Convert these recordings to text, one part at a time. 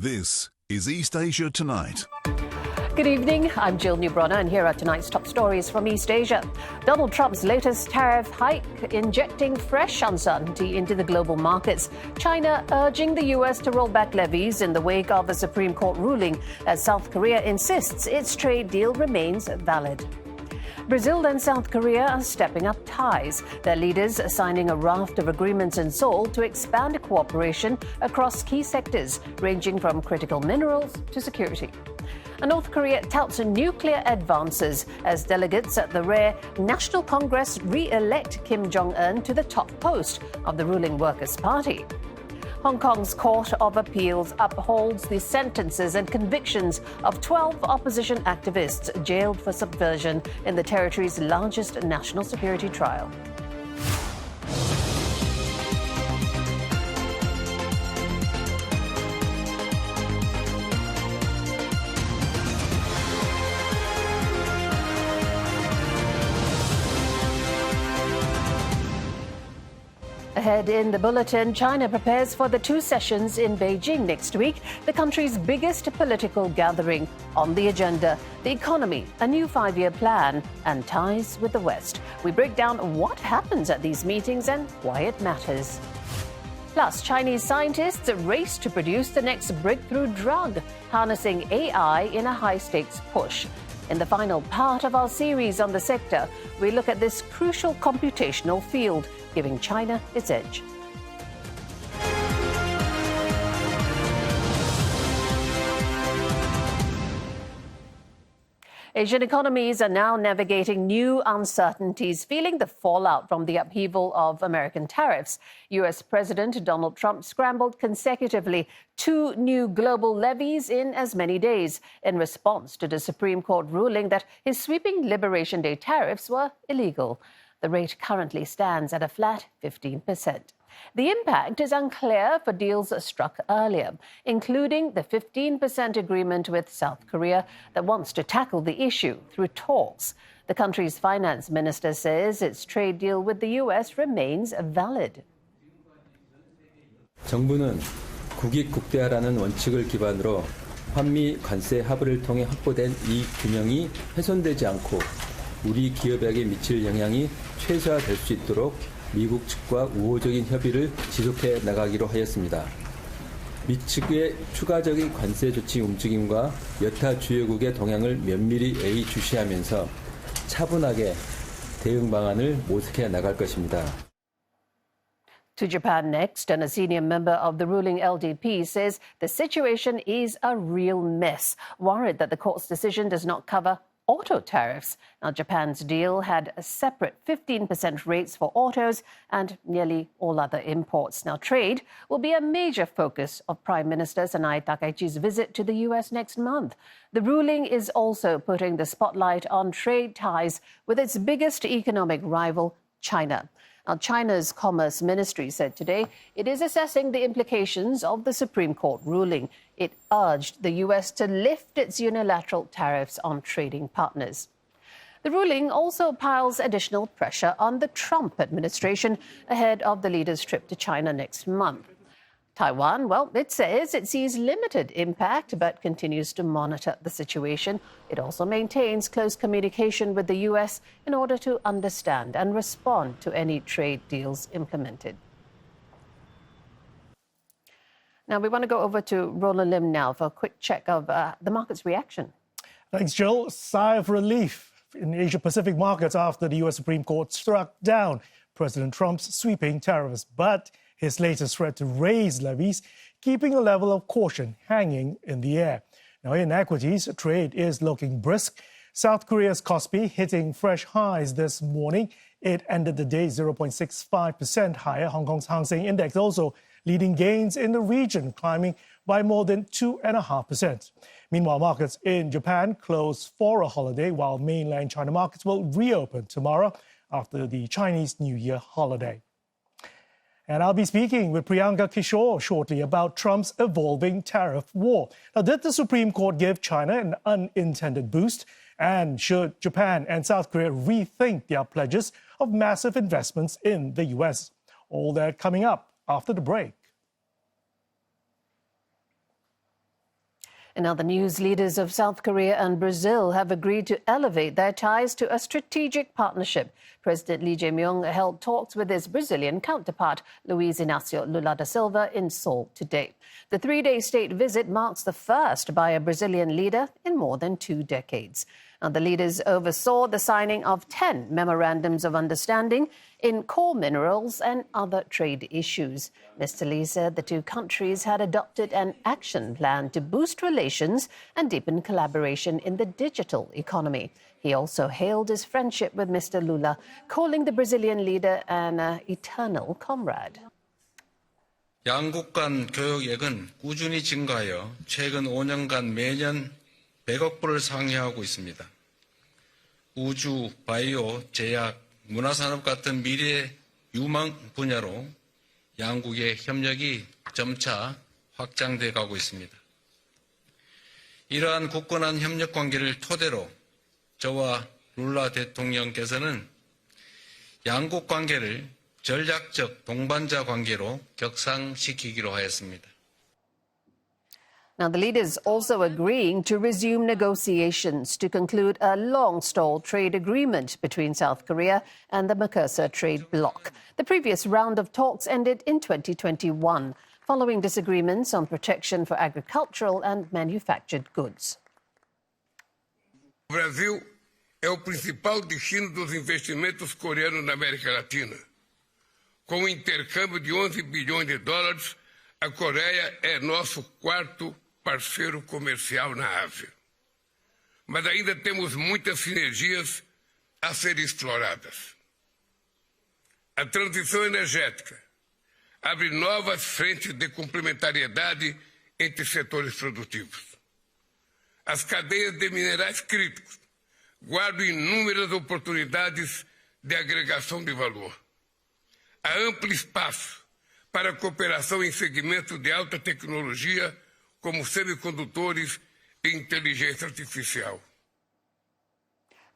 This is East Asia Tonight. Good evening, I'm Jill Newbronner, and here are tonight's top stories from East Asia. Donald Trump's latest tariff hike injecting fresh uncertainty into the global markets. China urging the US to roll back levies in the wake of a Supreme Court ruling as South Korea insists its trade deal remains valid. Brazil and South Korea are stepping up ties, their leaders signing a raft of agreements in Seoul to expand cooperation across key sectors, ranging from critical minerals to security. And North Korea touts nuclear advances as delegates at the rare National Congress re-elect Kim Jong Un to the top post of the ruling Workers' Party. Hong Kong's Court of Appeals upholds the sentences and convictions of 12 opposition activists jailed for subversion in the territory's largest national security trial. Ahead in the bulletin, China prepares for the two sessions in Beijing next week, the country's biggest political gathering. On the agenda, the economy, a new five-year plan, and ties with the West. We break down what happens at these meetings and why it matters. Plus, Chinese scientists race to produce the next breakthrough drug, harnessing AI in a high-stakes push. In the final part of our series on the sector, we look at this crucial computational field, giving China its edge. Asian economies are now navigating new uncertainties, feeling the fallout from the upheaval of American tariffs. U.S. President Donald Trump scrambled consecutively two new global levies in as many days in response to the Supreme Court ruling that his sweeping Liberation Day tariffs were illegal. The rate currently stands at a flat 15%. The impact is unclear for deals struck earlier, including the 15% agreement with South Korea that wants to tackle the issue through talks. The country's finance minister says its trade deal with the U.S. remains valid. 정부는 국익국대화라는 원칙을 기반으로 한미 관세 합의를 통해 확보된 이익 균형이 훼손되지 않고 우리 기업에게 미칠 영향이 최소화될 수 있도록 미국 측과 우호적인 협의를 지속해 나가기로 하였습니다. 미 측의 추가적인 관세 조치 움직임과 여타 주요국의 동향을 면밀히 예의주시하면서 차분하게 대응 방안을 모색해 나갈 것입니다. To Japan next, and a senior member of the ruling LDP says the situation is a real mess, worried that the court's decision does not cover auto tariffs. Now, Japan's deal had a separate 15% rates for autos and nearly all other imports. Now, trade will be a major focus of Prime Minister Sanai Takaichi's visit to the U.S. next month. The ruling is also putting the spotlight on trade ties with its biggest economic rival, China. Now, China's Commerce Ministry said today it is assessing the implications of the Supreme Court ruling. It urged the U.S. to lift its unilateral tariffs on trading partners. The ruling also piles additional pressure on the Trump administration ahead of the leader's trip to China next month. Taiwan, well, it says it sees limited impact but continues to monitor the situation. It also maintains close communication with the U.S. in order to understand and respond to any trade deals implemented. Now, we want to go over to Roland Lim now for a quick check of the market's reaction. Thanks, Jill. Sigh of relief in Asia-Pacific markets after the U.S. Supreme Court struck down President Trump's sweeping tariffs, but his latest threat to raise levies, keeping a level of caution hanging in the air. Now, in equities, trade is looking brisk. South Korea's Kospi hitting fresh highs this morning. It ended the day 0.65% higher. Hong Kong's Hang Seng Index also leading gains in the region, climbing by more than 2.5%. Meanwhile, markets in Japan close for a holiday, while mainland China markets will reopen tomorrow after the Chinese New Year holiday. And I'll be speaking with Priyanka Kishore shortly about Trump's evolving tariff war. Now, did the Supreme Court give China an unintended boost? And should Japan and South Korea rethink their pledges of massive investments in the U.S.? All that coming up after the break. In other news, leaders of South Korea and Brazil have agreed to elevate their ties to a strategic partnership. President Lee Jae-myung held talks with his Brazilian counterpart, Luiz Inácio Lula da Silva, in Seoul today. The three-day state visit marks the first by a Brazilian leader in more than 2 decades. And the leaders oversaw the signing of 10 memorandums of understanding in core minerals and other trade issues. Mr. Lee said the two countries had adopted an action plan to boost relations and deepen collaboration in the digital economy. He also hailed his friendship with Mr. Lula, calling the Brazilian leader an eternal comrade. 양국 간 교역액은 꾸준히 증가하여 최근 5년간 매년 100억 불을 상회하고 있습니다. 우주, 바이오, 제약, 문화산업 같은 미래 유망 분야로 양국의 협력이 점차 확장돼 가고 있습니다. 이러한 굳건한 협력 관계를 토대로 저와 룰라 대통령께서는 양국 관계를 전략적 동반자 관계로 격상시키기로 하였습니다. Now, the leaders also agreeing to resume negotiations to conclude a long-stalled trade agreement between South Korea and the Mercosur trade bloc. The previous round of talks ended in 2021, following disagreements on protection for agricultural and manufactured goods. O Brasil é o principal destino dos investimentos coreanos na América Latina. Com o intercâmbio de 11 bilhões de dólares, a Coreia é nosso quarto parceiro comercial na Ásia. Mas ainda temos muitas sinergias a serem exploradas. A transição energética abre novas frentes de complementariedade entre setores produtivos. As cadeias de minerais críticos guardam inúmeras oportunidades de agregação de valor. Há amplo espaço para cooperação em segmentos de alta tecnologia, como semicondutores e inteligência artificial.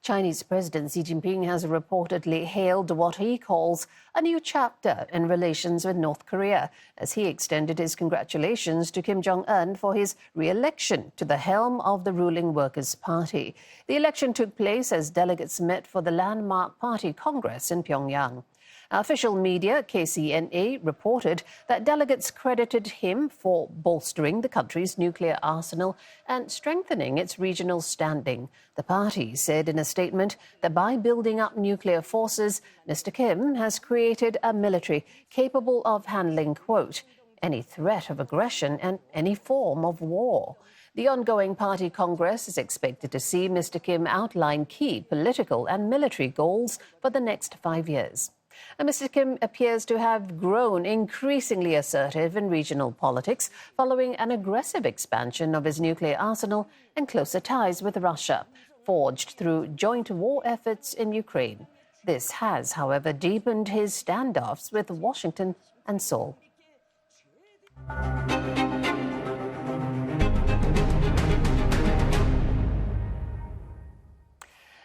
Chinese President Xi Jinping has reportedly hailed what he calls a new chapter in relations with North Korea, as he extended his congratulations to Kim Jong Un for his re-election to the helm of the ruling Workers' Party. The election took place as delegates met for the landmark party congress in Pyongyang. Official media, KCNA, reported that delegates credited him for bolstering the country's nuclear arsenal and strengthening its regional standing. The party said in a statement that by building up nuclear forces, Mr. Kim has created a military capable of handling, quote, any threat of aggression and any form of war. The ongoing party congress is expected to see Mr. Kim outline key political and military goals for the next 5 years. And Mr. Kim appears to have grown increasingly assertive in regional politics following an aggressive expansion of his nuclear arsenal and closer ties with Russia, forged through joint war efforts in Ukraine. This has, however, deepened his standoffs with Washington and Seoul.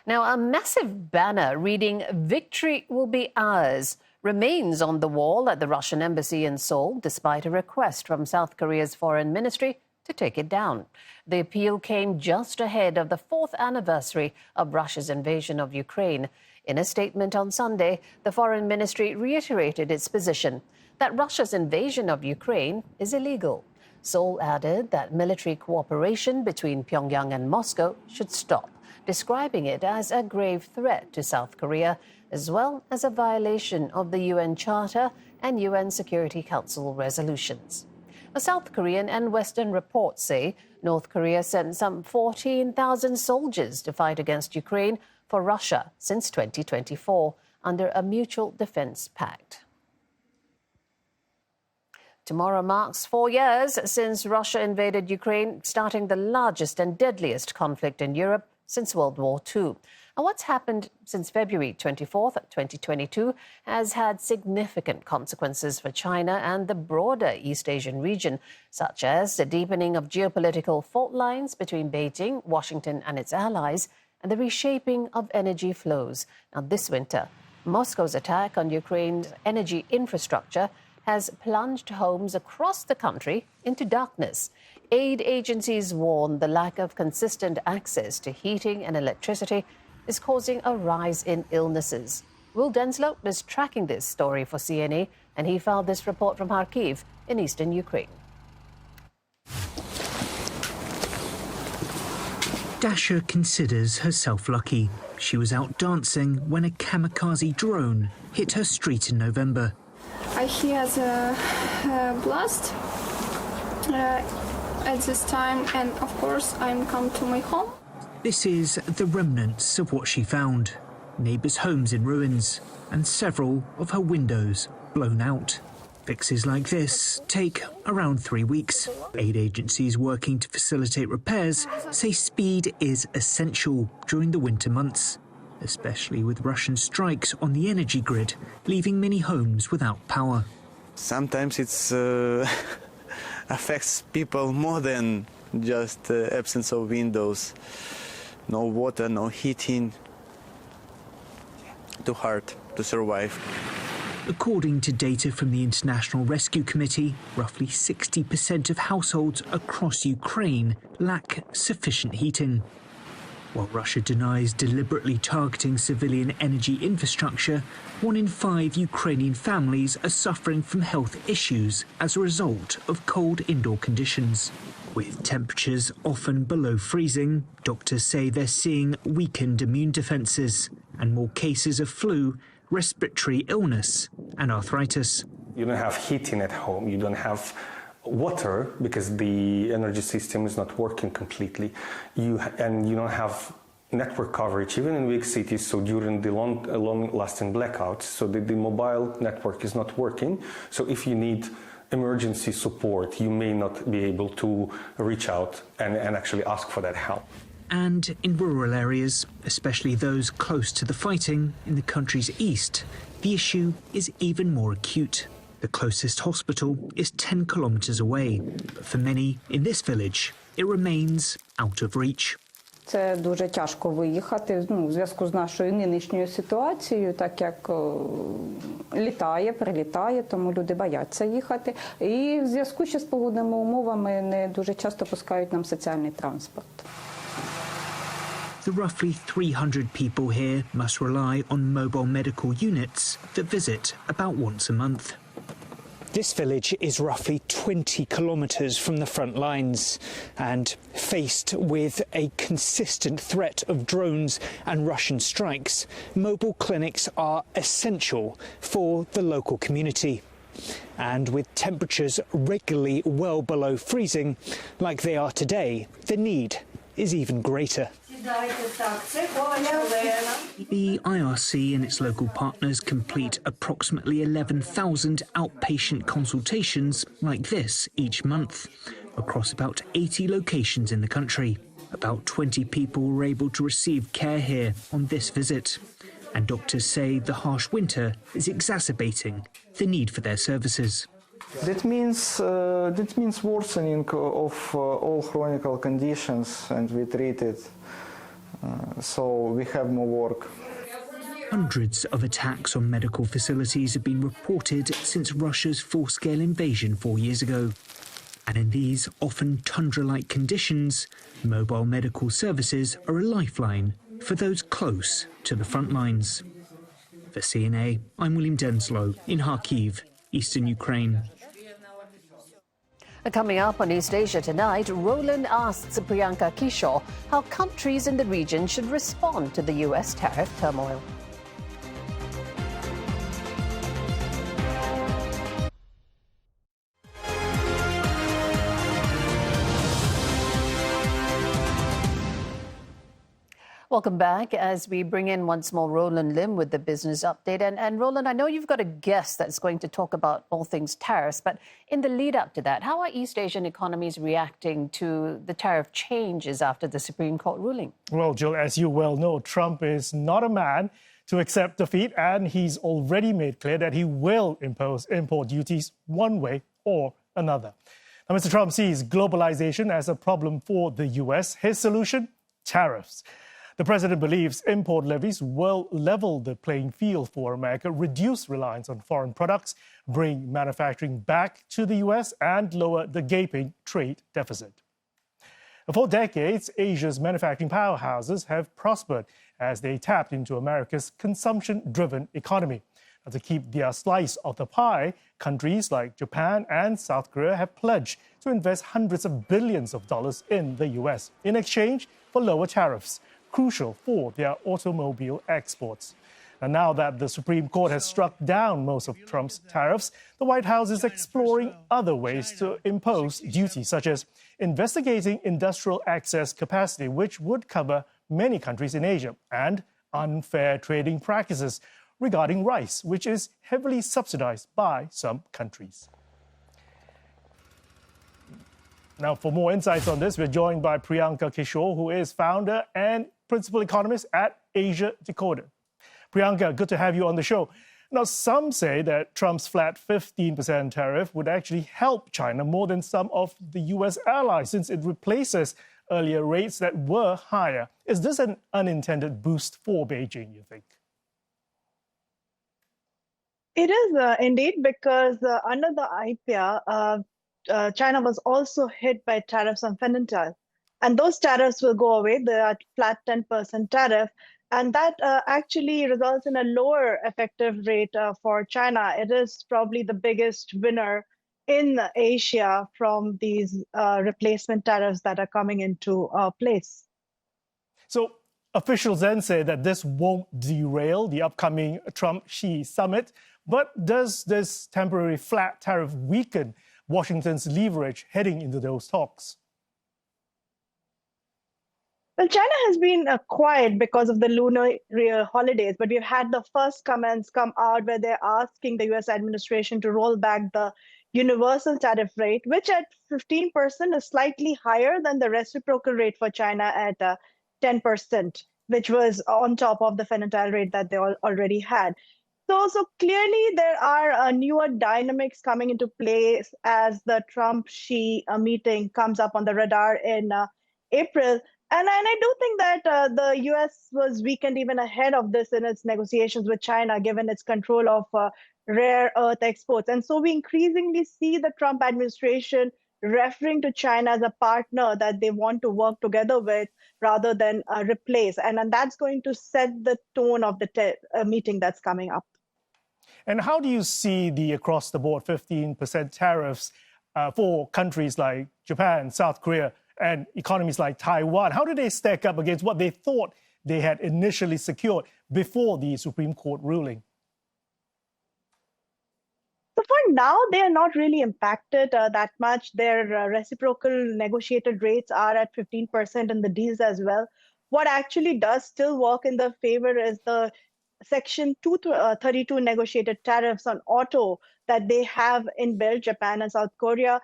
Now, a massive banner reading "Victory will be ours" remains on the wall at the Russian embassy in Seoul, despite a request from South Korea's foreign ministry to take it down. The appeal came just ahead of the 4th anniversary of Russia's invasion of Ukraine. In a statement on Sunday, the foreign ministry reiterated its position that Russia's invasion of Ukraine is illegal. Seoul added that military cooperation between Pyongyang and Moscow should stop, describing it as a grave threat to South Korea, as well as a violation of the UN Charter and UN Security Council resolutions. South Korean and Western reports say North Korea sent some 14,000 soldiers to fight against Ukraine for Russia since 2024 under a mutual defense pact. Tomorrow marks 4 years since Russia invaded Ukraine, starting the largest and deadliest conflict in Europe since World War II. And what's happened since February 24th, 2022 has had significant consequences for China and the broader East Asian region, such as the deepening of geopolitical fault lines between Beijing, Washington and its allies, and the reshaping of energy flows. Now, this winter, Moscow's attack on Ukraine's energy infrastructure has plunged homes across the country into darkness. Aid agencies warn the lack of consistent access to heating and electricity is causing a rise in illnesses. Will Denslow is tracking this story for CNA, and he filed this report from Kharkiv in eastern Ukraine. Dasha considers herself lucky. She was out dancing when a kamikaze drone hit her street in November. I hear the blast at this time, and of course I'm come to my home. This is the remnants of what she found. Neighbours' homes in ruins and several of her windows blown out. Fixes like this take around 3 weeks. Aid agencies working to facilitate repairs say speed is essential during the winter months, especially with Russian strikes on the energy grid, leaving many homes without power. Sometimes it's affects people more than just the absence of windows. No water, no heating. Too hard to survive. According to data from the International Rescue Committee, roughly 60% of households across Ukraine lack sufficient heating. While Russia denies deliberately targeting civilian energy infrastructure, 1 in 5 Ukrainian families are suffering from health issues as a result of cold indoor conditions. With temperatures often below freezing, doctors say they're seeing weakened immune defences and more cases of flu, respiratory illness and arthritis. You don't have heating at home, you don't have water because the energy system is not working completely, and you don't have network coverage even in big cities, so during the long-lasting blackouts, so the mobile network is not working. So if you need emergency support, you may not be able to reach out and actually ask for that help. And in rural areas, especially those close to the fighting in the country's east, the issue is even more acute. The closest hospital is 10 kilometers away, but for many in this village, it remains out of reach. Це дуже тяжко виїхати, в зв'язку з нашою нинішньою ситуацією, так як літає, прилітає, тому люди бояться їхати. І в зв'язку ще з погодними умовами не дуже часто пускають нам соціальний транспорт. The roughly 300 people here must rely on mobile medical units that visit about once a month. This village is roughly 20 kilometres from the front lines, and faced with a consistent threat of drones and Russian strikes, mobile clinics are essential for the local community. And with temperatures regularly well below freezing, like they are today, the need is even greater. The IRC and its local partners complete approximately 11,000 outpatient consultations like this each month across about 80 locations in the country. About 20 people were able to receive care here on this visit, and doctors say the harsh winter is exacerbating the need for their services. That means worsening of all chronic conditions, and we treat it. So we have more work. Hundreds of attacks on medical facilities have been reported since Russia's full-scale invasion 4 years ago. And in these often tundra-like conditions, mobile medical services are a lifeline for those close to the front lines. For CNA, I'm William Denslow in Kharkiv, eastern Ukraine. Coming up on East Asia tonight, Roland asks Priyanka Kishore how countries in the region should respond to the U.S. tariff turmoil. Welcome back as we bring in once more Roland Lim with the business update. And Roland, I know you've got a guest that's going to talk about all things tariffs, but in the lead up to that, how are East Asian economies reacting to the tariff changes after the Supreme Court ruling? Well, Jill, as you well know, Trump is not a man to accept defeat, and he's already made clear that he will impose import duties one way or another. Now, Mr. Trump sees globalization as a problem for the U.S. His solution? Tariffs. The president believes import levies will level the playing field for America, reduce reliance on foreign products, bring manufacturing back to the U.S., and lower the gaping trade deficit. For decades, Asia's manufacturing powerhouses have prospered as they tapped into America's consumption-driven economy. Now, to keep their slice of the pie, countries like Japan and South Korea have pledged to invest hundreds of billions of dollars in the U.S. in exchange for lower tariffs, crucial for their automobile exports. And now that the Supreme Court has struck down most of Trump's tariffs, the White House is exploring other ways to impose duties, such as investigating industrial access capacity, which would cover many countries in Asia, and unfair trading practices regarding rice, which is heavily subsidized by some countries. Now, for more insights on this, we're joined by Priyanka Kishore, who is founder and principal economist at Asia Decoded. Priyanka, good to have you on the show. Now, some say that Trump's flat 15% tariff would actually help China more than some of the U.S. allies, since it replaces earlier rates that were higher. Is this an unintended boost for Beijing, you think? It is indeed, because under the IPA, China was also hit by tariffs on fentanyl. And those tariffs will go away. They are flat 10% tariff. And that actually results in a lower effective rate for China. It is probably the biggest winner in Asia from these replacement tariffs that are coming into place. So officials then say that this won't derail the upcoming Trump-Xi summit. But does this temporary flat tariff weaken Washington's leverage heading into those talks? Well, China has been quiet because of the lunar holidays, but we've had the first comments come out where they're asking the US administration to roll back the universal tariff rate, which at 15% is slightly higher than the reciprocal rate for China at 10%, which was on top of the fentanyl rate that they already had. So clearly there are newer dynamics coming into place as the Trump-Xi meeting comes up on the radar in April. And I do think that the US was weakened even ahead of this in its negotiations with China, given its control of rare earth exports. And so we increasingly see the Trump administration referring to China as a partner that they want to work together with rather than replace. And that's going to set the tone of the meeting that's coming up. And how do you see the across-the-board 15% tariffs for countries like Japan, South Korea, and economies like Taiwan? How do they stack up against what they thought they had initially secured before the Supreme Court ruling? So for now, they are not really impacted that much. Their reciprocal negotiated rates are at 15% in the deals as well. What actually does still work in their favor is the Section 232 negotiated tariffs on auto that they have in both Japan and South Korea.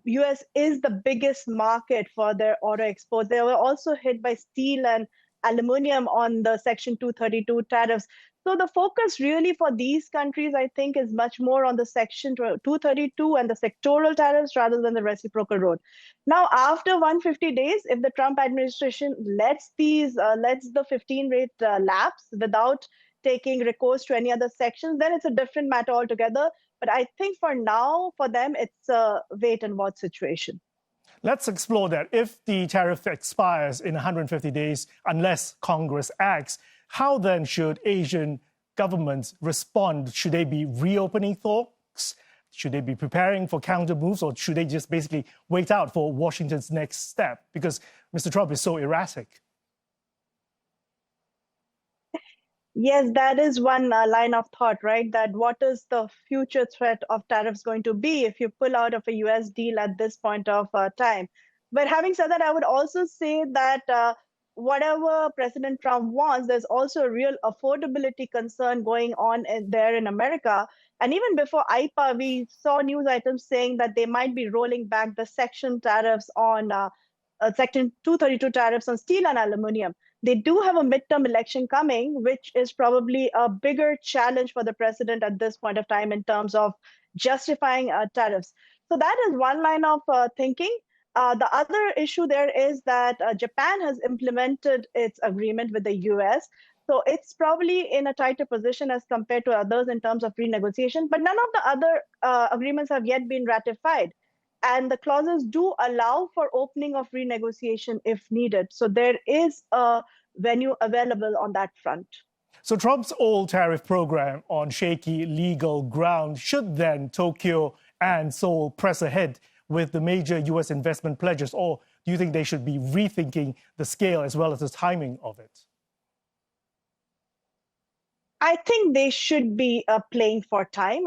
US is the biggest market for their auto exports. They were also hit by steel and aluminum on the Section 232 tariffs. So the focus really for these countries, I think, is much more on the Section 232 and the sectoral tariffs rather than the reciprocal road. Now, after 150 days, if the Trump administration lets the 15 rate lapse without taking recourse to any other sections, then it's a different matter altogether. But I think for now, for them, it's a wait and watch situation. Let's explore that. If the tariff expires in 150 days, unless Congress acts, how then should Asian governments respond? Should they be reopening talks? Should they be preparing for counter moves, or should they just basically wait out for Washington's next step? Because Mr. Trump is so erratic. Yes, that is one line of thought, right? That what is the future threat of tariffs going to be if you pull out of a US deal at this point of time? But having said that, I would also say that whatever President Trump wants, there's also a real affordability concern going on there in America. And even before IPA, we saw news items saying that they might be rolling back the Section tariffs on Section 232 tariffs on steel and aluminum. They do have a midterm election coming, which is probably a bigger challenge for the president at this point of time in terms of justifying tariffs. So that is one line of thinking. The other issue there is that Japan has implemented its agreement with the US. So it's probably in a tighter position as compared to others in terms of renegotiation. But none of the other agreements have yet been ratified. And the clauses do allow for opening of renegotiation if needed. So there is a venue available on that front. So Trump's old tariff program on shaky legal ground, should then Tokyo and Seoul press ahead with the major U.S. investment pledges, or do you think they should be rethinking the scale as well as the timing of it? I think they should be playing for time.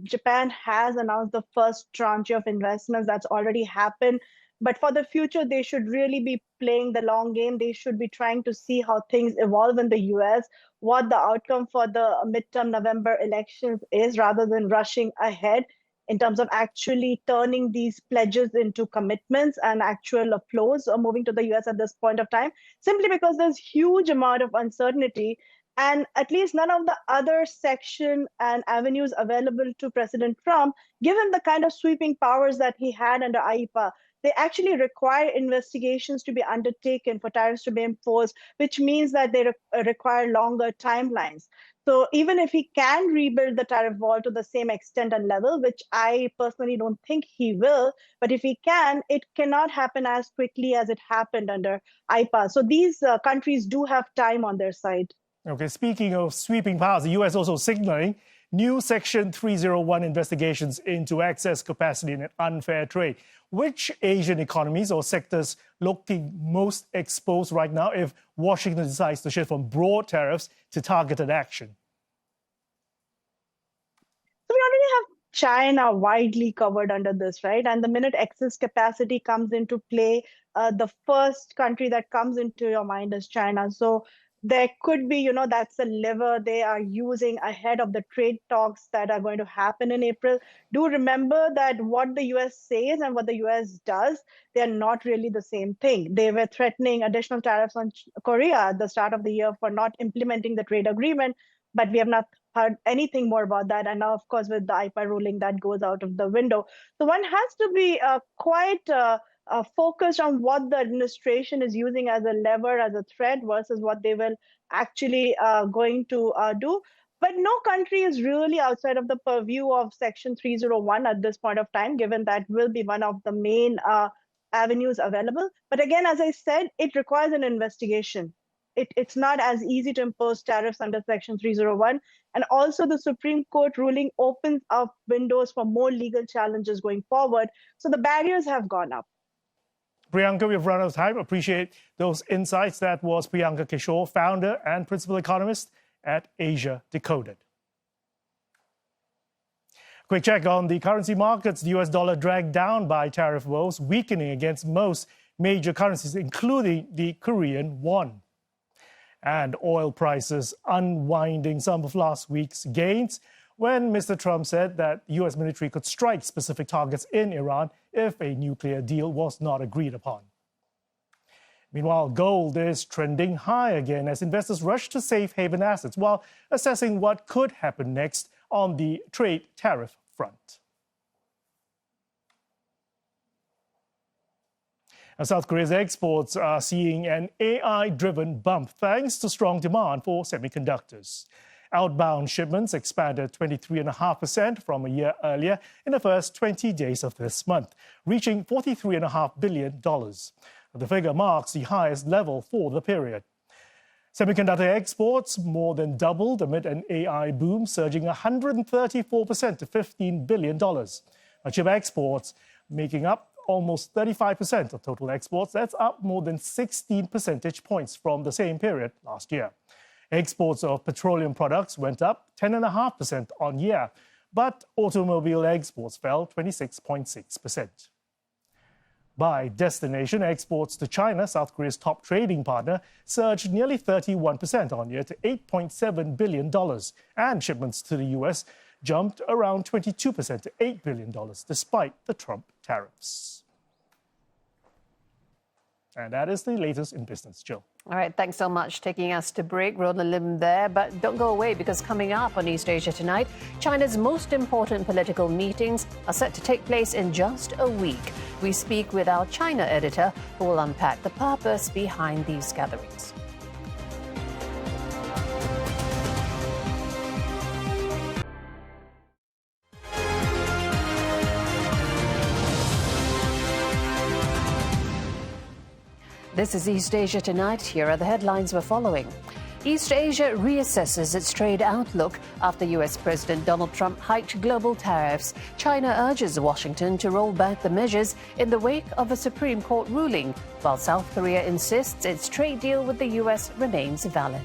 Japan has announced the first tranche of investments that's already happened. But for the future, they should really be playing the long game. They should be trying to see how things evolve in the US, what the outcome for the midterm November elections is, rather than rushing ahead in terms of actually turning these pledges into commitments and actual flows or moving to the US at this point of time, simply because there's huge amount of uncertainty. And at least none of the other section and avenues available to President Trump, given the kind of sweeping powers that he had under IEEPA, they actually require investigations to be undertaken for tariffs to be imposed, which means that they require longer timelines. So even if he can rebuild the tariff wall to the same extent and level, which I personally don't think he will, but if he can, it cannot happen as quickly as it happened under IEEPA. So these countries do have time on their side. Okay, speaking of sweeping powers, the U.S. also signaling new Section 301 investigations into excess capacity and unfair trade. Which Asian economies or sectors looking most exposed right now if Washington decides to shift from broad tariffs to targeted action? So we already have China widely covered under this, right? And the minute excess capacity comes into play, the first country that comes into your mind is China. So there could be, that's a lever they are using ahead of the trade talks that are going to happen in April. Do remember that what the US says and what the US does, they're not really the same thing. They were threatening additional tariffs on Korea at the start of the year for not implementing the trade agreement, but we have not heard anything more about that. And now, of course, with the IEEPA ruling, that goes out of the window. So one has to be quite focused on what the administration is using as a lever, as a threat, versus what they will actually going to do. But no country is really outside of the purview of Section 301 at this point of time, given that will be one of the main avenues available. But again, as I said, it requires an investigation. It's not as easy to impose tariffs under Section 301. And also the Supreme Court ruling opens up windows for more legal challenges going forward. So the barriers have gone up. Priyanka, we've run out of time. Appreciate those insights. That was Priyanka Kishore, founder and principal economist at Asia Decoded. Quick check on the currency markets. The US dollar dragged down by tariff woes, weakening against most major currencies, including the Korean won. And oil prices unwinding some of last week's gains when Mr. Trump said that the US military could strike specific targets in Iran if a nuclear deal was not agreed upon. Meanwhile, gold is trending high again as investors rush to safe haven assets while assessing what could happen next on the trade tariff front. Now, South Korea's exports are seeing an AI-driven bump thanks to strong demand for semiconductors. Outbound shipments expanded 23.5% from a year earlier in the first 20 days of this month, reaching $43.5 billion. The figure marks the highest level for the period. Semiconductor exports more than doubled amid an AI boom, surging 134% to $15 billion. Chip exports making up almost 35% of total exports. That's up more than 16 percentage points from the same period last year. Exports of petroleum products went up 10.5% on year, but automobile exports fell 26.6%. By destination, exports to China, South Korea's top trading partner, surged nearly 31% on year to $8.7 billion, and shipments to the US jumped around 22% to $8 billion, despite the Trump tariffs. And that is the latest in business. Joe. All right, thanks so much. Taking us to break, Roland Lim there. But don't go away, because coming up on East Asia Tonight, China's most important political meetings are set to take place in just a week. We speak with our China editor, who will unpack the purpose behind these gatherings. This is East Asia Tonight. Here are the headlines we're following. East Asia reassesses its trade outlook after US President Donald Trump hiked global tariffs. China urges Washington to roll back the measures in the wake of a Supreme Court ruling, while South Korea insists its trade deal with the US remains valid.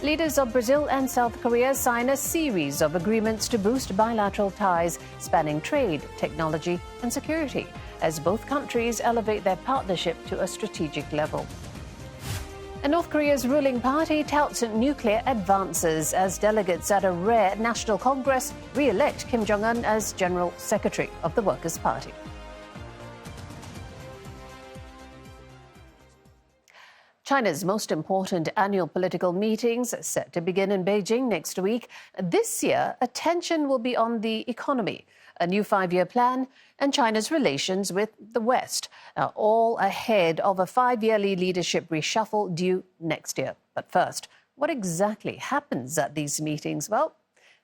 Leaders of Brazil and South Korea sign a series of agreements to boost bilateral ties spanning trade, technology and security, as both countries elevate their partnership to a strategic level. And North Korea's ruling party touts nuclear advances as delegates at a rare National Congress re-elect Kim Jong Un as General Secretary of the Workers' Party. China's most important annual political meetings are set to begin in Beijing next week. This year, attention will be on the economy, a new 5-year plan, and China's relations with the West, all ahead of a 5-yearly leadership reshuffle due next year. But first, what exactly happens at these meetings? Well,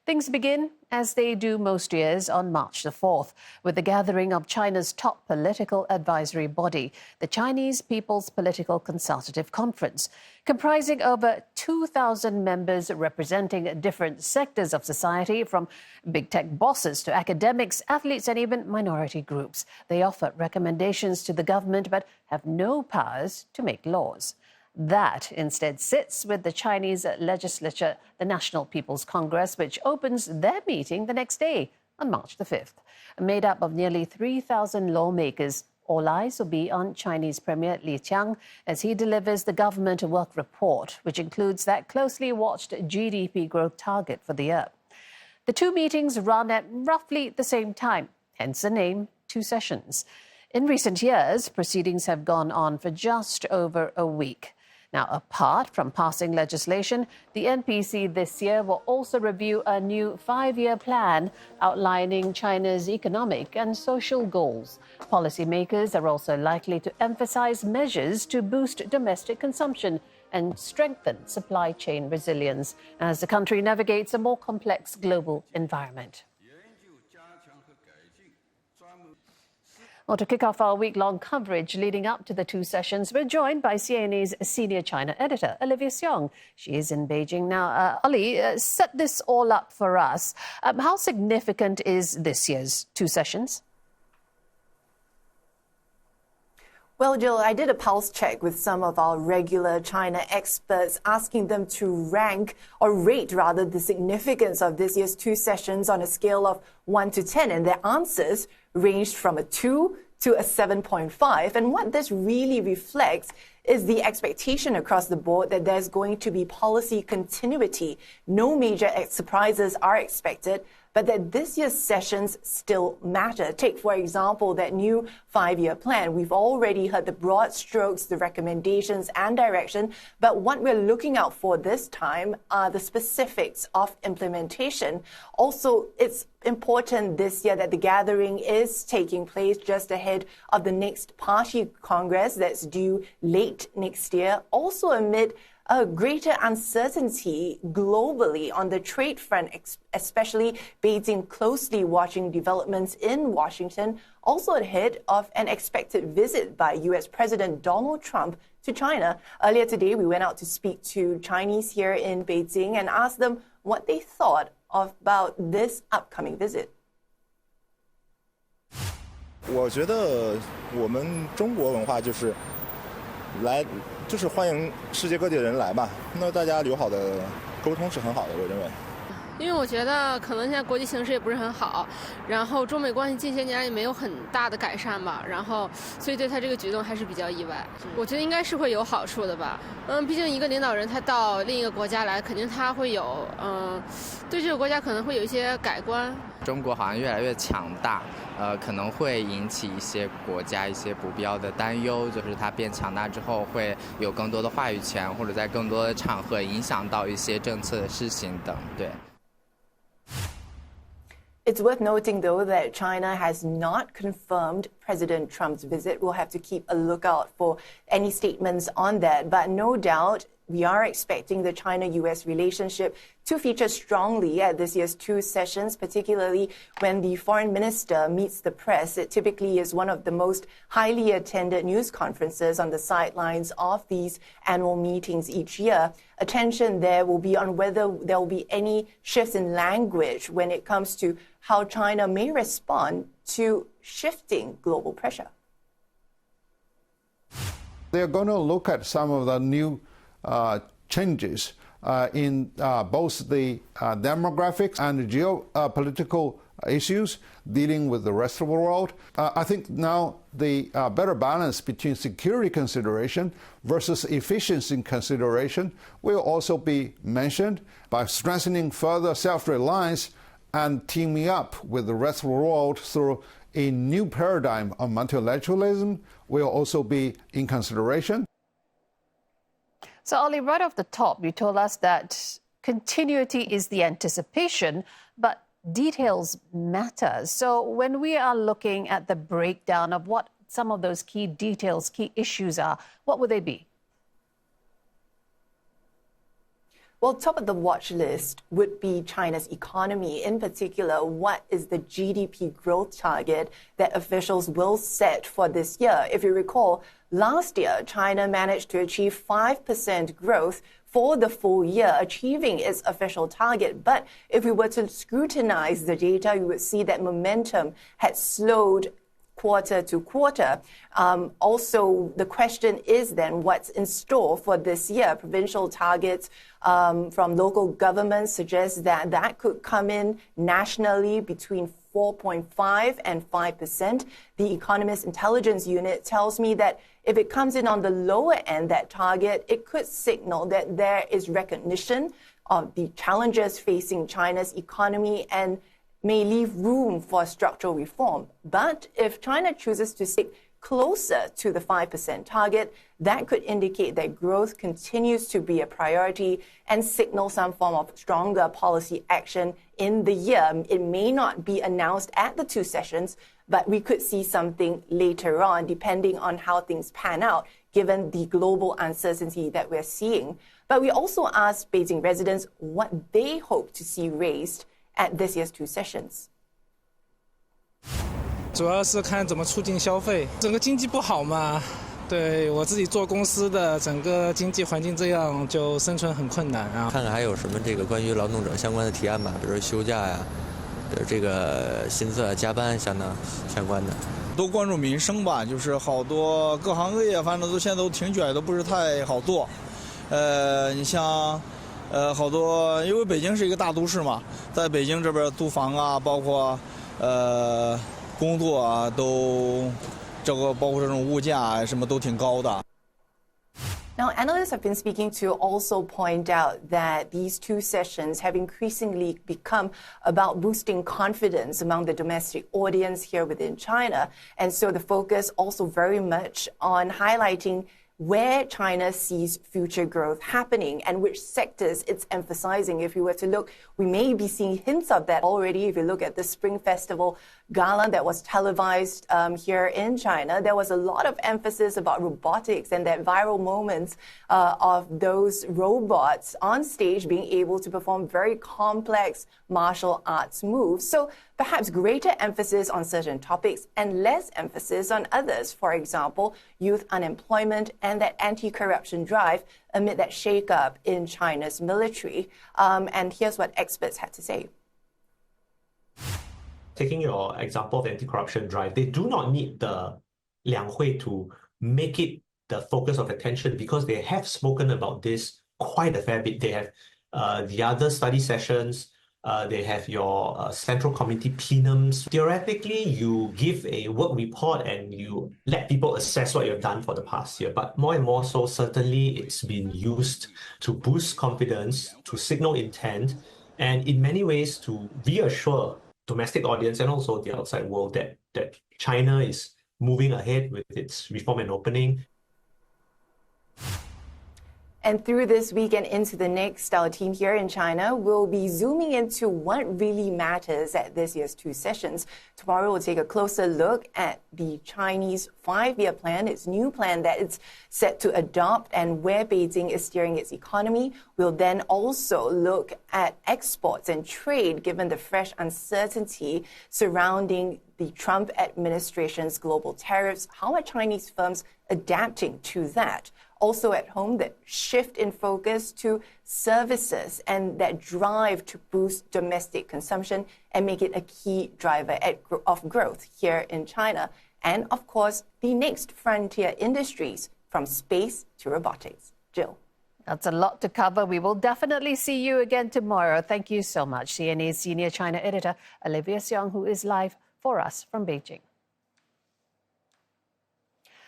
things begin, as they do most years, on March the 4th, with the gathering of China's top political advisory body, the Chinese People's Political Consultative Conference, comprising over 2,000 members representing different sectors of society, from big tech bosses to academics, athletes, and even minority groups. They offer recommendations to the government but have no powers to make laws. That instead sits with the Chinese legislature, the National People's Congress, which opens their meeting the next day on March the 5th. Made up of nearly 3,000 lawmakers, all eyes will be on Chinese Premier Li Qiang as he delivers the government work report, which includes that closely watched GDP growth target for the year. The two meetings run at roughly the same time, hence the name, 2 sessions. In recent years, proceedings have gone on for just over a week. Now, apart from passing legislation, the NPC this year will also review a new 5-year plan outlining China's economic and social goals. Policymakers are also likely to emphasize measures to boost domestic consumption and strengthen supply chain resilience as the country navigates a more complex global environment. Well, to kick off our week-long coverage leading up to the 2 sessions, we're joined by CNA's senior China editor, Olivia Seong. She is in Beijing now. Oli, set this all up for us. How significant is this year's 2 sessions? Well, Jill, I did a pulse check with some of our regular China experts, asking them to rank or rate, rather, the significance of this year's 2 sessions on a scale of 1 to 10. And their answers ranged from a 2 to a 7.5. And what this really reflects is the expectation across the board that there's going to be policy continuity. No major surprises are expected, but that this year's sessions still matter. Take, for example, that new 5-year plan. We've already heard the broad strokes, the recommendations and direction, but what we're looking out for this time are the specifics of implementation. Also, it's important this year that the gathering is taking place just ahead of the next party congress that's due late next year, also amid a greater uncertainty globally on the trade front, especially Beijing closely watching developments in Washington, also ahead of an expected visit by U.S. President Donald Trump to China. Earlier today, we went out to speak to Chinese here in Beijing and asked them what they thought about this upcoming visit. 我觉得我们中国文化就是欢迎世界各地的人来吧，那大家友好的沟通是很好的，我认为。因为我觉得可能现在国际形势也不是很好，然后中美关系近些年也没有很大的改善吧，然后所以对他这个举动还是比较意外。我觉得应该是会有好处的吧。毕竟一个领导人他到另一个国家来，肯定他会有对这个国家可能会有一些改观。中国好像越来越强大，可能会引起一些国家一些不必要的担忧，就是它变强大之后会有更多的话语权，或者在更多的场合影响到一些政策的施行等。对。It's worth noting, though, that China has not confirmed President Trump's visit. We'll have to keep a lookout for any statements on that. But no doubt, we are expecting the China-US relationship to feature strongly at this year's 2 sessions, particularly when the foreign minister meets the press. It typically is one of the most highly attended news conferences on the sidelines of these annual meetings each year. Attention there will be on whether there will be any shifts in language when it comes to how China may respond to shifting global pressure. They're going to look at some of the new changes in both the demographics and geopolitical issues dealing with the rest of the world. I think now the better balance between security consideration versus efficiency consideration will also be mentioned by strengthening further self-reliance and teaming up with the rest of the world through a new paradigm of multilateralism will also be in consideration. So, Ollie, right off the top, you told us that continuity is the anticipation, but details matter. So when we are looking at the breakdown of what some of those key details, key issues are, what would they be? Well, top of the watch list would be China's economy. In particular, what is the GDP growth target that officials will set for this year? If you recall, last year, China managed to achieve 5% growth for the full year, achieving its official target. But if we were to scrutinize the data, you would see that momentum had slowed quarter to quarter. Also, the question is then what's in store for this year? Provincial targets from local governments suggest that that could come in nationally between 4.5 and 5%. The Economist Intelligence Unit tells me that if it comes in on the lower end, that target, it could signal that there is recognition of the challenges facing China's economy and may leave room for structural reform. But if China chooses to stick closer to the 5% target, that could indicate that growth continues to be a priority and signal some form of stronger policy action in the year. It may not be announced at the 2 sessions, but we could see something later on, depending on how things pan out, given the global uncertainty that we're seeing. But we also asked Beijing residents what they hope to see raised at this year's 2 sessions. 主要是看怎么促进消费，整个经济不好嘛，对我自己做公司的，整个经济环境这样就生存很困难啊。看看还有什么这个关于劳动者相关的提案吧，比如说休假呀，这个薪资加班相关的。多关注民生吧，就是好多各行各业，反正现在都挺卷，都不是太好做。你像。好多，因为北京是一个大都市嘛，在北京这边租房啊，包括工作啊，都包括这种物价啊，什么都挺高的。Now, analysts have been speaking to also point out that these 2 sessions have increasingly become about boosting confidence among the domestic audience here within China. And so the focus also very much on highlighting where China sees future growth happening and which sectors it's emphasizing. If you were to look, we may be seeing hints of that already. If you look at the Spring Festival Gala that was televised here in China, there was a lot of emphasis about robotics and that viral moments of those robots on stage being able to perform very complex martial arts moves. So perhaps greater emphasis on certain topics and less emphasis on others. For example, youth unemployment and that anti-corruption drive amid that shake-up in China's military. And here's what experts had to say. Taking your example of the anti-corruption drive, they do not need the Liang Hui to make it the focus of attention because they have spoken about this quite a fair bit. They have the other study sessions, they have your central committee plenums. Theoretically, you give a work report and you let people assess what you've done for the past year. But more and more so, certainly it's been used to boost confidence, to signal intent, and in many ways to reassure domestic audience and also the outside world that China is moving ahead with its reform and opening. And through this week and into the next, our team here in China will be zooming into what really matters at this year's two sessions. Tomorrow, we'll take a closer look at the Chinese five-year plan, its new plan that it's set to adopt and where Beijing is steering its economy. We'll then also look at exports and trade, given the fresh uncertainty surrounding the Trump administration's global tariffs. How are Chinese firms adapting to that? Also at home, that shift in focus to services and that drive to boost domestic consumption and make it a key driver of growth here in China. And of course, the next frontier industries from space to robotics. Jill. That's a lot to cover. We will definitely see you again tomorrow. Thank you so much, CNA's senior China editor, Olivia Seong, who is live for us from Beijing.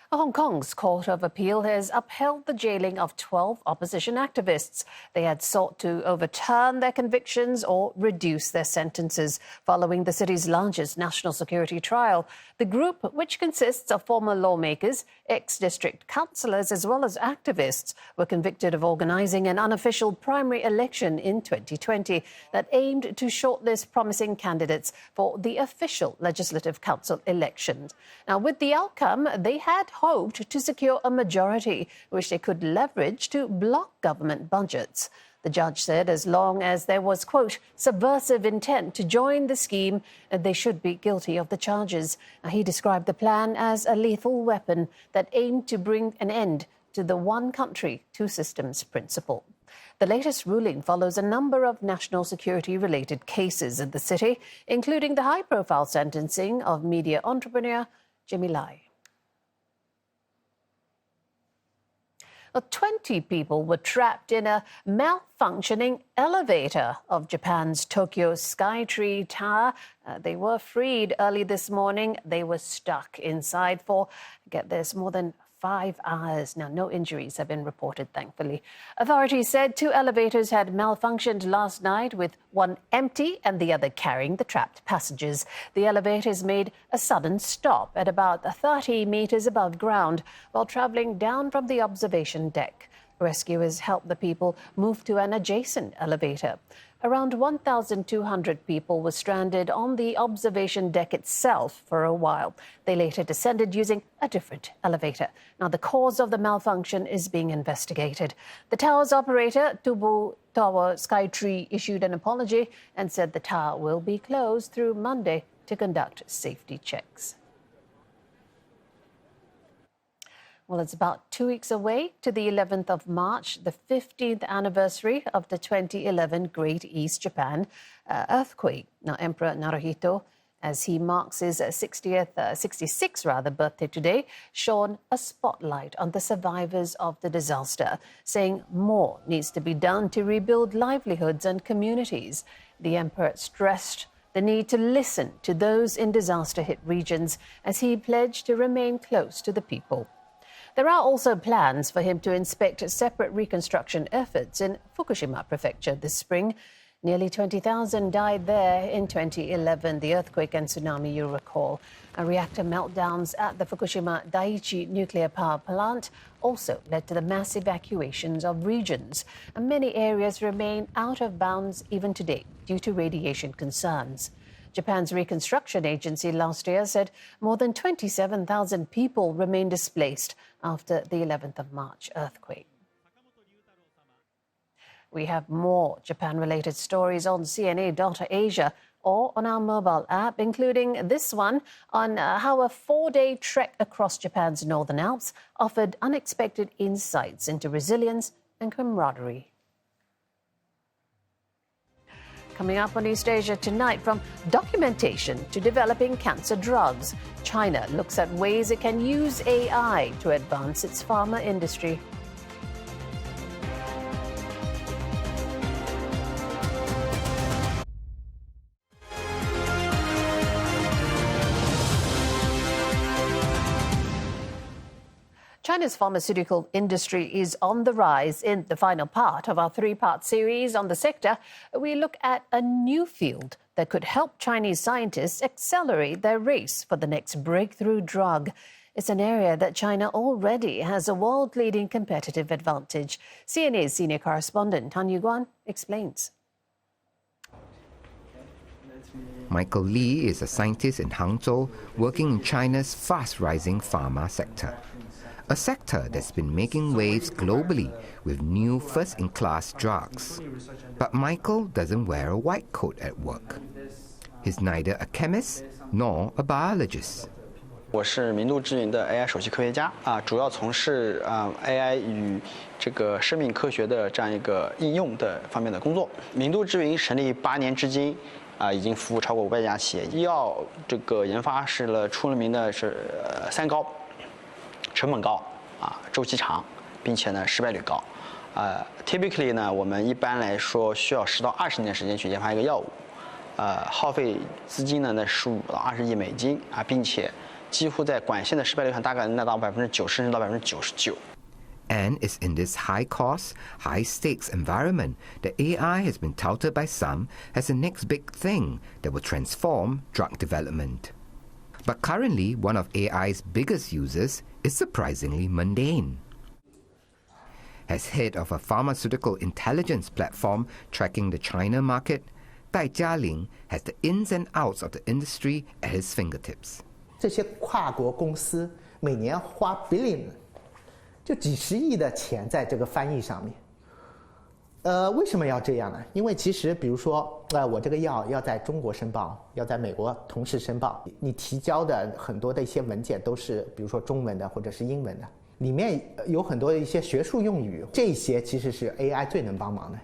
Hong Kong's Court of Appeal has upheld the jailing of 12 opposition activists. They had sought to overturn their convictions or reduce their sentences following the city's largest national security trial. The group, which consists of former lawmakers, ex-district councillors, as well as activists, were convicted of organising an unofficial primary election in 2020 that aimed to shortlist promising candidates for the official Legislative Council elections. Now, with the outcome, they had hoped to secure a majority, which they could leverage to block government budgets. The judge said as long as there was, quote, subversive intent to join the scheme, they should be guilty of the charges. He described the plan as a lethal weapon that aimed to bring an end to the one country, two systems principle. The latest ruling follows a number of national security-related cases in the city, including the high-profile sentencing of media entrepreneur Jimmy Lai. 20 people were trapped in a malfunctioning elevator of Japan's Tokyo Skytree Tower. They were freed early this morning. They were stuck inside for, get this, more than 5 hours. Now, no injuries have been reported, thankfully. Authorities said 2 elevators had malfunctioned last night, with one empty and the other carrying the trapped passengers. The elevators made a sudden stop at about 30 meters above ground while traveling down from the observation deck. Rescuers helped the people move to an adjacent elevator. Around 1,200 people were stranded on the observation deck itself for a while. They later descended using a different elevator. Now, the cause of the malfunction is being investigated. The tower's operator, Tubu Tower Skytree, issued an apology and said the tower will be closed through Monday to conduct safety checks. Well, it's about 2 weeks away to the 11th of March, the 15th anniversary of the 2011 Great East Japan earthquake. Now, Emperor Naruhito, as he marks his 66th birthday today, shone a spotlight on the survivors of the disaster, saying more needs to be done to rebuild livelihoods and communities. The emperor stressed the need to listen to those in disaster-hit regions as he pledged to remain close to the people. There are also plans for him to inspect separate reconstruction efforts in Fukushima Prefecture this spring. Nearly 20,000 died there in 2011, the earthquake and tsunami, you recall. Reactor meltdowns at the Fukushima Daiichi nuclear power plant also led to the mass evacuations of regions. And many areas remain out of bounds even today due to radiation concerns. Japan's reconstruction agency last year said more than 27,000 people remain displaced after the 11th of March earthquake. We have more Japan-related stories on CNA.Asia or on our mobile app, including this one on how a 4-day trek across Japan's Northern Alps offered unexpected insights into resilience and camaraderie. Coming up on East Asia tonight, from documentation to developing cancer drugs, China looks at ways it can use AI to advance its pharma industry. China's pharmaceutical industry is on the rise. In the final part of our three-part series on the sector, we look at a new field that could help Chinese scientists accelerate their race for the next breakthrough drug. It's an area that China already has a world-leading competitive advantage. CNA's senior correspondent Tan Yuguan explains. Michael Lee is a scientist in Hangzhou working in China's fast-rising pharma sector. A sector that's been making waves globally with new first-in-class drugs. But Michael doesn't wear a white coat at work. He's neither a chemist nor a biologist. 我是明度之云的 AI 首席科学家主要从事AI 与这个生命科学的这样一个应用的方面的工作。明度之云成立8年至今已经服务超过500家企业。医药这个研发出了名的是3高，成本高周期长，并且呢失败率高。Typically 呢，我们一般来说需要10到20年时间去研发一个药物，耗费资金呢15到20亿美金并且几乎在管线的失败率上大概能达到90%甚至到99%。And it's in this high-cost, high-stakes environment that AI has been touted by some as the next big thing that will transform drug development. But currently, one of AI's biggest users is surprisingly mundane. As head of a pharmaceutical intelligence platform tracking the China market, Dai Jialing has the ins and outs of the industry at his fingertips. 这些跨国公司每年花 billion 就几十亿的钱在这个翻译上面。为什么要这样呢？因为其实比如说我这个药要在中国申报，要在美国同时申报，你提交的很多的一些文件都是比如说中文的或者是英文的，里面有很多的一些学术用语，这些其实是 AI 最能帮忙的，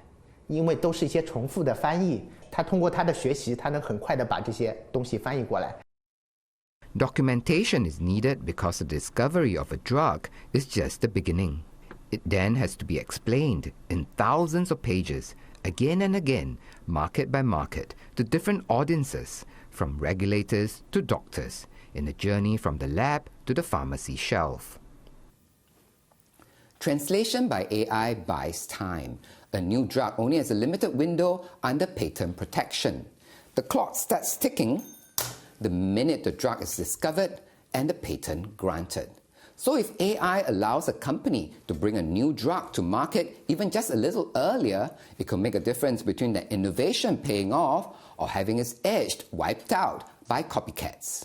因为都是一些重复的翻译，它通过它的学习，它能很快的把这些东西翻译过来。Documentation is needed because the discovery of a drug is just the beginning. It then has to be explained in thousands of pages, again and again, market by market, to different audiences, from regulators to doctors, in a journey from the lab to the pharmacy shelf. Translation by AI buys time. A new drug only has a limited window under patent protection. The clock starts ticking the minute the drug is discovered and the patent granted. So if AI allows a company to bring a new drug to market even just a little earlier, it could make a difference between the innovation paying off or having its edge wiped out by copycats.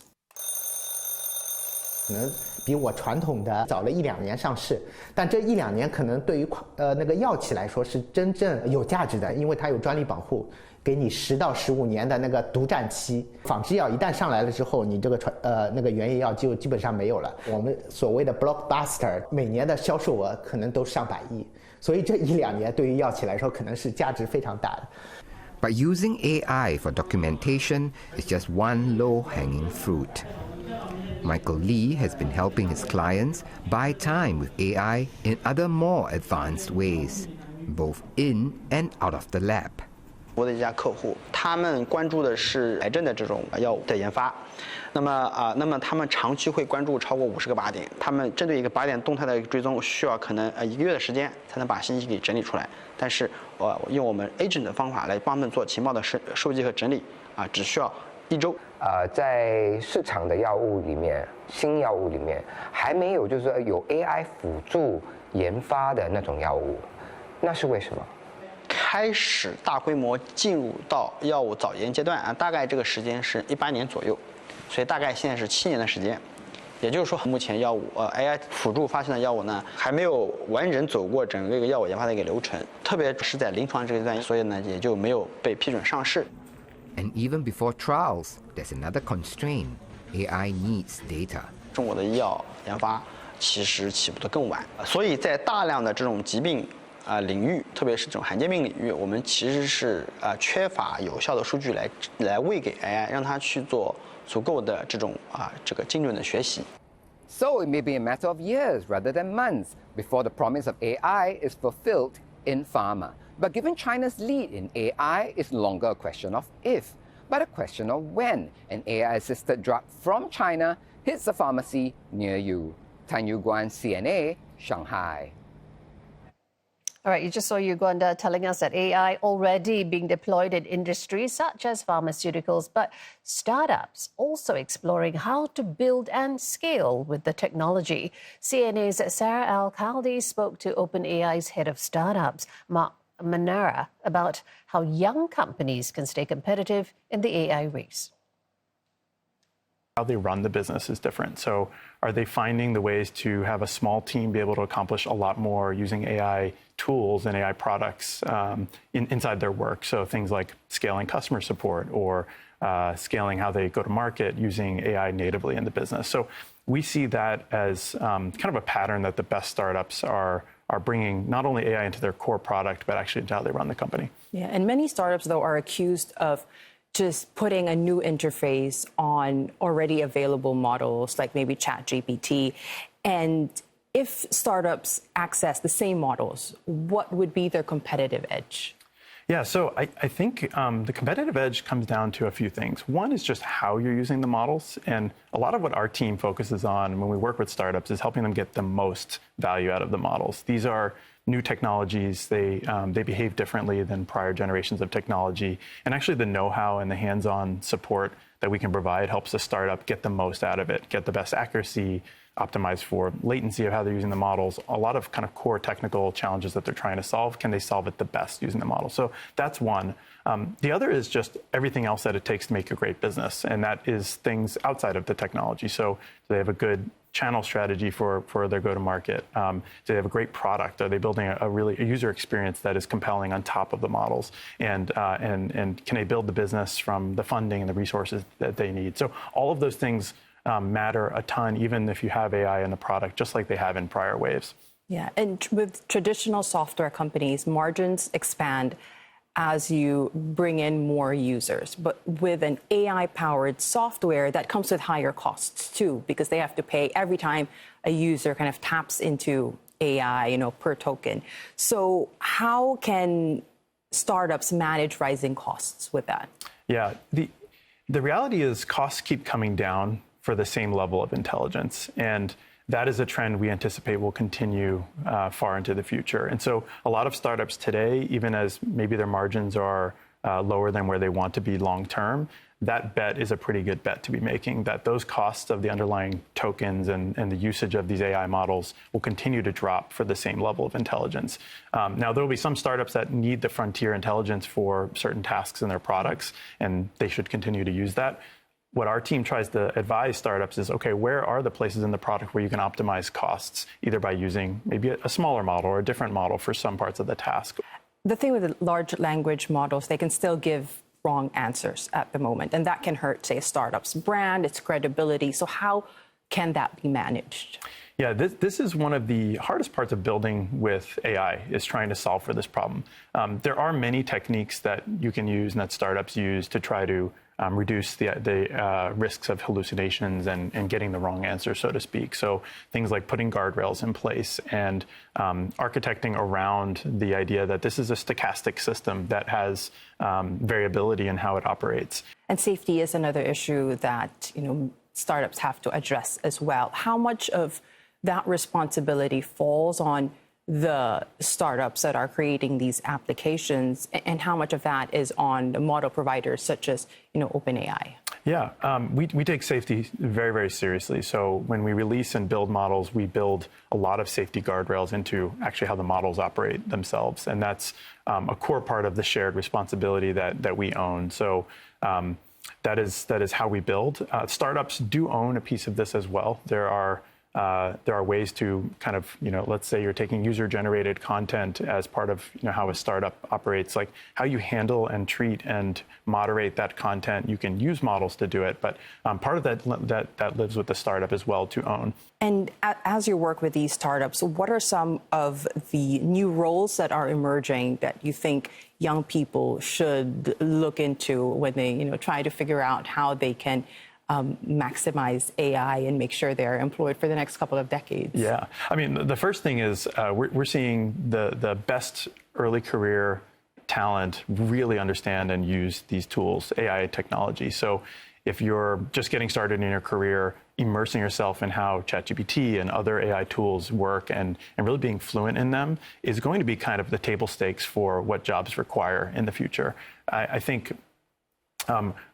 可能比我传统的早了1-2年上市，但这1-2年可能对于那个药企来说是真正有价值的，因为它有专利保护，给你10到15年的那个独占期。仿制药一旦上来了之后，你这个那个原研药就基本上没有了。我们所谓的 blockbuster 每年的销售额可能都上百亿，所以这1-2年对于药企来说可能是价值非常大的。But using AI for documentation is just one low-hanging fruit. Michael Lee has been helping his clients buy time with AI in other more advanced ways, both in and out of the lab. 我的一家客户，他们关注的是癌症的这种药物的研发，那么他们长期会关注超过50个靶点，他们针对一个靶点动态的追踪，需要可能1个月的时间才能把信息给整理出来。但是用我们 agent 的方法来帮他们做情报的收集和整理只需要1周。在市场的药物里面，新药物里面还没有就是说有 AI 辅助研发的那种药物，那是为什么？开始大规模进入到药物早研阶段大概这个时间是18年左右，所以大概现在是7年的时间。也就是说，目前药物AI 辅助发现的药物呢，还没有完整走过整个一个药物研发的一个流程，特别是在临床这个阶段，所以呢也就没有被批准上市。And even before trials, there's another constraint. AI needs data. 中国的医药研发其实起步的更晚，所以在大量的这种疾病领域，特别是这种罕见病领域，我们其实是缺乏有效的数据来喂给 AI， 让它去做足够的这种这个精准的学习。So it may be a matter of years rather than months before the promise of AI is fulfilled in pharma. But given China's lead in AI, it's no longer a question of if, but a question of when an AI-assisted drug from China hits a pharmacy near you. Tan Yu-Guan, CNA, Shanghai. All right, you just saw Uganda telling us that AI already being deployed in industries such as pharmaceuticals, but startups also exploring how to build and scale with the technology. CNA's Sarah Al-Khaldi spoke to OpenAI's head of startups, Mark Manara, about how young companies can stay competitive in the AI race. How they run the business is different. So are they finding the ways to have a small team be able to accomplish a lot more using AI tools and AI products inside their work? So things like scaling customer support or scaling how they go to market using AI natively in the business. So we see that as kind of a pattern that the best startups are bringing not only AI into their core product, but actually into how they run the company. Yeah, and many startups, though, are accused of just putting a new interface on already available models like maybe ChatGPT. And if startups access the same models, what would be their competitive edge? Yeah, so I think the competitive edge comes down to a few things. One is just how you're using the models. And a lot of what our team focuses on when we work with startups is helping them get the most value out of the models. These are new technologies. They behave differently than prior generations of technology. And actually the know-how and the hands-on support that we can provide helps a startup get the most out of it, get the best accuracy, optimize for latency of how they're using the models, a lot of kind of core technical challenges that they're trying to solve. Can they solve it the best using the model? So that's one. The other is just everything else that it takes to make a great business. And that is things outside of the technology. So do they have a good channel strategy for their go-to-market? Do they have a great product? Are they building a user experience that is compelling on top of the models? And can they build the business from the funding and the resources that they need? So all of those things matter a ton, even if you have AI in the product, just like they have in prior waves. Yeah, and with traditional software companies, margins expand as you bring in more users. But with an AI-powered software, that comes with higher costs too, because they have to pay every time a user kind of taps into AI, per token. So how can startups manage rising costs with that? Yeah, the reality is costs keep coming down for the same level of intelligence. And that is a trend we anticipate will continue far into the future. And so a lot of startups today, even as maybe their margins are lower than where they want to be long term, that bet is a pretty good bet to be making, that those costs of the underlying tokens and the usage of these AI models will continue to drop for the same level of intelligence. Now, there will be some startups that need the frontier intelligence for certain tasks in their products, and they should continue to use that. What our team tries to advise startups is, okay, where are the places in the product where you can optimize costs, either by using maybe a smaller model or a different model for some parts of the task? The thing with the large language models, they can still give wrong answers at the moment, and that can hurt, say, a startup's brand, its credibility. So how can that be managed? Yeah, this is one of the hardest parts of building with AI, is trying to solve for this problem. There are many techniques that you can use and that startups use to try to reduce the risks of hallucinations and getting the wrong answer, so to speak. So things like putting guardrails in place and architecting around the idea that this is a stochastic system that has variability in how it operates. And safety is another issue that startups have to address as well. How much of that responsibility falls on the startups that are creating these applications, and how much of that is on the model providers such as OpenAI? Yeah, we take safety very, very seriously. So when we release and build models, we build a lot of safety guardrails into actually how the models operate themselves. And that's a core part of the shared responsibility that we own. So that is how we build. Startups do own a piece of this as well. There are ways to kind of, let's say you're taking user-generated content as part of how a startup operates, like how you handle and treat and moderate that content. You can use models to do it, but part of that lives with the startup as well to own. And as you work with these startups, what are some of the new roles that are emerging that you think young people should look into when they try to figure out how they can maximize AI and make sure they're employed for the next couple of decades? Yeah, I mean, the first thing is we're seeing the best early career talent really understand and use these tools, AI technology. So if you're just getting started in your career, immersing yourself in how ChatGPT and other AI tools work and really being fluent in them is going to be kind of the table stakes for what jobs require in the future. I think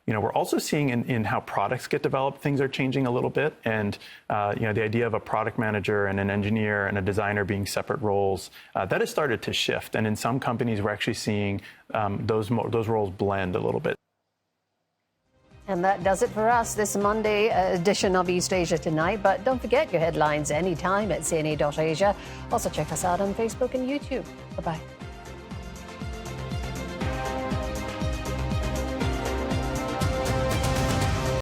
we're also seeing in how products get developed, things are changing a little bit. And, the idea of a product manager and an engineer and a designer being separate roles, that has started to shift. And in some companies, we're actually seeing those roles blend a little bit. And that does it for us this Monday edition of East Asia Tonight. But don't forget your headlines anytime at cna.asia. Also check us out on Facebook and YouTube. Bye-bye.